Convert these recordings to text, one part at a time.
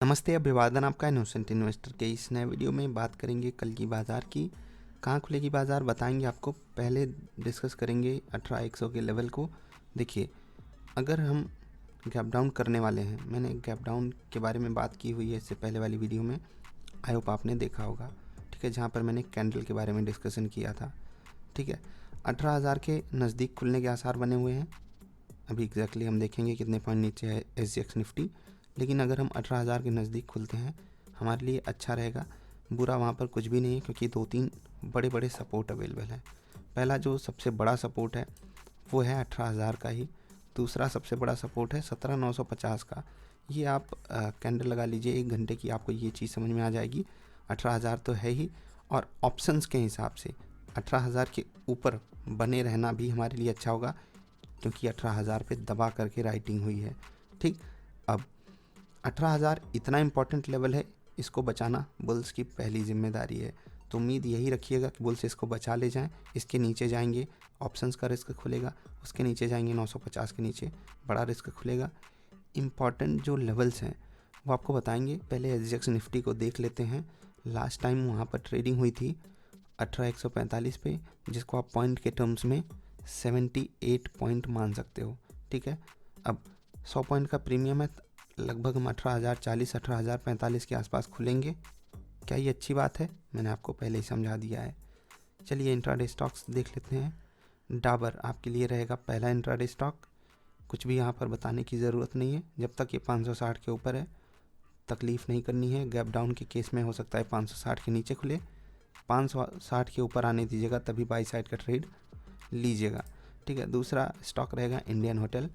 नमस्ते, अभिवादन आपका इनोसेंट इन्वेस्टर के इस नए वीडियो में बात करेंगे कल की बाज़ार की। कहाँ खुलेगी बाज़ार बताएंगे आपको। पहले डिस्कस करेंगे 18,100 के लेवल को। देखिए, अगर हम गैप डाउन करने वाले हैं, मैंने गैप डाउन के बारे में बात की हुई है इससे पहले वाली वीडियो में, आई होप आपने देखा होगा। ठीक है, जहाँ पर मैंने कैंडल के बारे में डिस्कशन किया था। ठीक है, 18,000 के नज़दीक खुलने के आसार बने हुए हैं। अभी एग्जैक्टली हम देखेंगे कितने पॉइंट नीचे है SGX निफ्टी, लेकिन अगर हम 18,000 के नज़दीक खुलते हैं हमारे लिए अच्छा रहेगा। बुरा वहाँ पर कुछ भी नहीं है, क्योंकि 2-3 बड़े बड़े सपोर्ट अवेलेबल हैं। पहला जो सबसे बड़ा सपोर्ट है वो है 18,000 का ही। दूसरा सबसे बड़ा सपोर्ट है 17,950 का। ये आप कैंडल लगा लीजिए 1 घंटे की, आपको ये चीज़ समझ में आ जाएगी। 18,000 तो है ही, और ऑप्शंस के हिसाब से 18,000 के ऊपर बने रहना भी हमारे लिए अच्छा होगा, क्योंकि 18,000 पे दबा करके राइटिंग हुई है। ठीक, अब 18,000 इतना इम्पोर्टेंट लेवल है, इसको बचाना बुल्स की पहली जिम्मेदारी है। तो उम्मीद यही रखिएगा कि बुल्स इसको बचा ले जाएं। इसके नीचे जाएंगे ऑप्शंस का रिस्क खुलेगा, उसके नीचे जाएंगे 950 के नीचे बड़ा रिस्क खुलेगा। इम्पॉर्टेंट जो लेवल्स हैं वो आपको बताएंगे। पहले SGX निफ्टी को देख लेते हैं। लास्ट टाइम वहाँ पर ट्रेडिंग हुई थी 18,145 पे, जिसको आप पॉइंट के टर्म्स में 78 पॉइंट मान सकते हो। ठीक है, अब 100 पॉइंट का प्रीमियम है, लगभग हम 18,040 18,045 के आसपास खुलेंगे। क्या ये अच्छी बात है? मैंने आपको पहले ही समझा दिया है। चलिए इंट्राडे स्टॉक्स देख लेते हैं। डाबर आपके लिए रहेगा पहला इंट्राडे स्टॉक। कुछ भी यहाँ पर बताने की ज़रूरत नहीं है, जब तक ये 560 के ऊपर है तकलीफ़ नहीं करनी है। गैप डाउन के केस में हो सकता है 560 के नीचे खुले, 560 के ऊपर आने दीजिएगा, तभी बाई साइड का ट्रेड लीजिएगा। ठीक है, दूसरा स्टॉक रहेगा इंडियन होटल।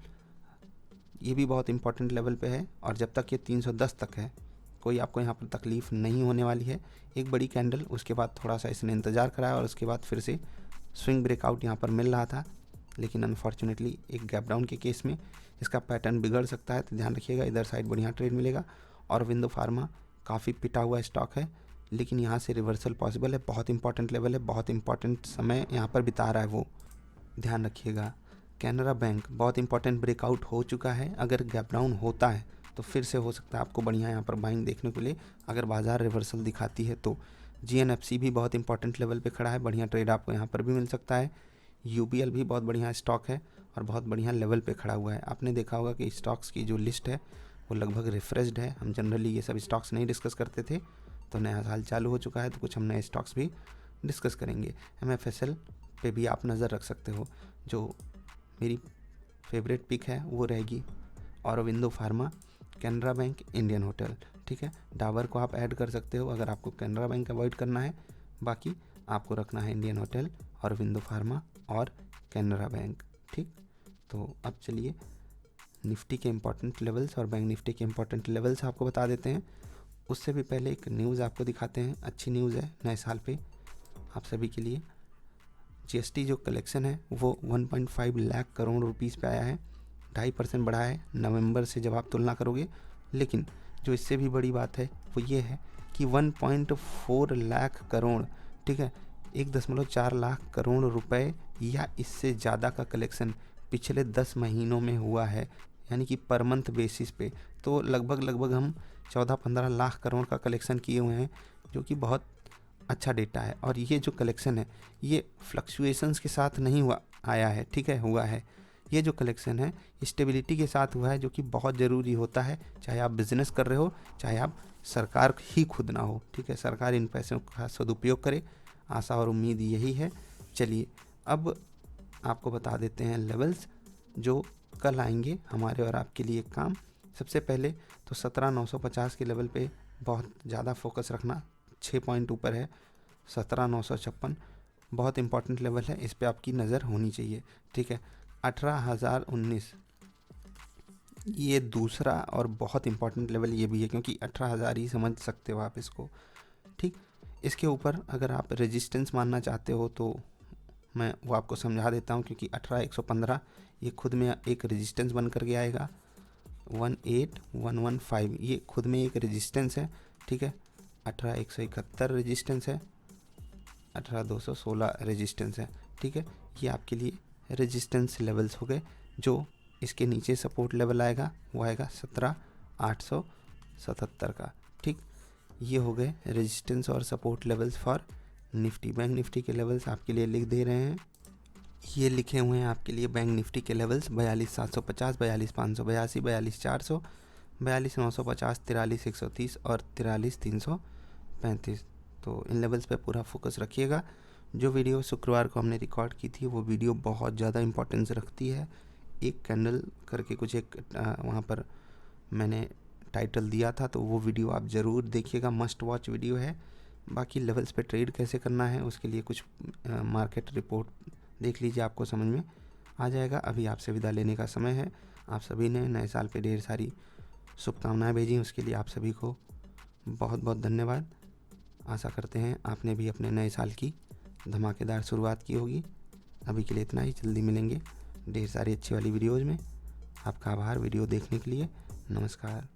ये भी बहुत इंपॉर्टेंट लेवल पे है, और जब तक ये 310 तक है कोई आपको यहाँ पर तकलीफ़ नहीं होने वाली है। एक बड़ी कैंडल, उसके बाद थोड़ा सा इसने इंतज़ार कराया और उसके बाद फिर से स्विंग ब्रेकआउट यहाँ पर मिल रहा था, लेकिन अनफॉर्चुनेटली एक गैप डाउन के केस में इसका पैटर्न बिगड़ सकता है। तो ध्यान रखिएगा, इधर साइड बढ़िया ट्रेड मिलेगा। और विंडो फार्मा काफ़ी पिटा हुआ स्टॉक है, लेकिन यहाँ से रिवर्सल पॉसिबल है। बहुत इंपॉर्टेंट लेवल है, बहुत इंपॉर्टेंट समय यहाँ पर बिता रहा है वो, ध्यान रखिएगा। कैनरा बैंक बहुत इंपॉर्टेंट ब्रेकआउट हो चुका है। अगर गैप डाउन होता है तो फिर से हो सकता है आपको बढ़िया यहाँ पर बाइंग देखने को मिले, अगर बाज़ार रिवर्सल दिखाती है तो। GNFC भी बहुत इंपॉर्टेंट लेवल पे खड़ा है, बढ़िया ट्रेड आपको यहाँ पर भी मिल सकता है। UBL भी बहुत बढ़िया स्टॉक है और बहुत बढ़िया लेवल पे खड़ा हुआ है। आपने देखा होगा कि स्टॉक्स की जो लिस्ट है वो लगभग रिफ्रेश्ड है। हम जनरली ये सब स्टॉक्स नहीं डिस्कस करते थे, तो नया साल चालू हो चुका है तो कुछ हम नए स्टॉक्स भी डिस्कस करेंगे। MFSL पे भी आप नज़र रख सकते हो। जो मेरी फेवरेट पिक है वो रहेगी Aurobindo pharma, Canara bank, Indian hotel. ठीक है, डाबर को आप ऐड कर सकते हो अगर आपको कैनरा बैंक अवॉइड करना है। बाकी आपको रखना है इंडियन होटल, औरबिंदो फार्मा और कैनरा बैंक। ठीक, तो अब चलिए निफ्टी के इंपॉर्टेंट लेवल्स और बैंक निफ्टी के इंपॉर्टेंट लेवल्स आपको बता देते हैं। उससे भी पहले एक न्यूज़ आपको दिखाते हैं, अच्छी न्यूज़ है नए साल पे आप सभी के लिए। GST जो कलेक्शन है वो 1.5 लाख करोड़ रुपीस पे आया है, 2.5% बढ़ा है नवंबर से जब आप तुलना करोगे। लेकिन जो इससे भी बड़ी बात है वो ये है कि 1.4 लाख करोड़, ठीक है, 1.4 लाख करोड़ रुपए या इससे ज़्यादा का कलेक्शन पिछले 10 महीनों में हुआ है, यानी कि पर मंथ बेसिस पे। तो लगभग हम 14-15 लाख करोड़ का कलेक्शन किए हुए हैं, जो कि बहुत अच्छा डेटा है। और ये जो कलेक्शन है ये फ्लक्चुएशंस के साथ नहीं हुआ आया है, ठीक है, हुआ है। ये जो कलेक्शन है स्टेबिलिटी के साथ हुआ है, जो कि बहुत ज़रूरी होता है, चाहे आप बिजनेस कर रहे हो, चाहे आप सरकार ही खुद ना हो। ठीक है, सरकार इन पैसों का सदुपयोग करे, आशा और उम्मीद यही है। चलिए अब आपको बता देते हैं लेवल्स जो कल आएंगे हमारे और आपके लिए काम। सबसे पहले तो 17,950 के लेवल पे बहुत ज़्यादा फोकस रखना, 6 पॉइंट ऊपर है 17,956, बहुत इंपॉर्टेंट लेवल है, इस पे आपकी नज़र होनी चाहिए। ठीक है, 18,019 ये दूसरा और बहुत इंपॉर्टेंट लेवल ये भी है, क्योंकि 18,000 ही समझ सकते हो आप इसको। ठीक, इसके ऊपर अगर आप रेजिस्टेंस मानना चाहते हो तो मैं वो आपको समझा देता हूँ, क्योंकि 18,115 ये खुद में एक रेजिस्टेंस बन कर के आएगा। 18,115 ये खुद में एक रेजिस्टेंस है। ठीक है, 18,171 रेजिस्टेंस है, 18,216 रेजिस्टेंस है। ठीक है, ये आपके लिए रेजिस्टेंस लेवल्स हो गए। जो इसके नीचे सपोर्ट लेवल आएगा वो आएगा 17,800 77 का। ठीक, ये हो गए रेजिस्टेंस और support levels for Nifty. Bank Nifty के लेवल्स आपके लिए लिख दे रहे हैं, ये लिखे हुए हैं आपके लिए बैंक निफ्टी के लेवल्स 42,750, 42,582, 42,400, 42,950, 43,130 और 43,335। तो इन लेवल्स पे पूरा फोकस रखिएगा। जो वीडियो शुक्रवार को हमने रिकॉर्ड की थी वो वीडियो बहुत ज़्यादा इंपॉर्टेंस रखती है। एक कैंडल करके कुछ एक वहाँ पर मैंने टाइटल दिया था, तो वो वीडियो आप ज़रूर देखिएगा, मस्ट वॉच वीडियो है। बाकी लेवल्स पे ट्रेड कैसे करना है उसके लिए कुछ मार्केट रिपोर्ट देख लीजिए, आपको समझ में आ जाएगा। अभी आपसे विदा लेने का समय है। आप सभी ने नए साल पे ढेर सारी शुभकामनाएं भेजी, उसके लिए आप सभी को बहुत बहुत धन्यवाद। आशा करते हैं आपने भी अपने नए साल की धमाकेदार शुरुआत की होगी। अभी के लिए इतना ही, जल्दी मिलेंगे ढेर सारी अच्छी वाली वीडियोज़ में। आपका आभार वीडियो देखने के लिए। नमस्कार।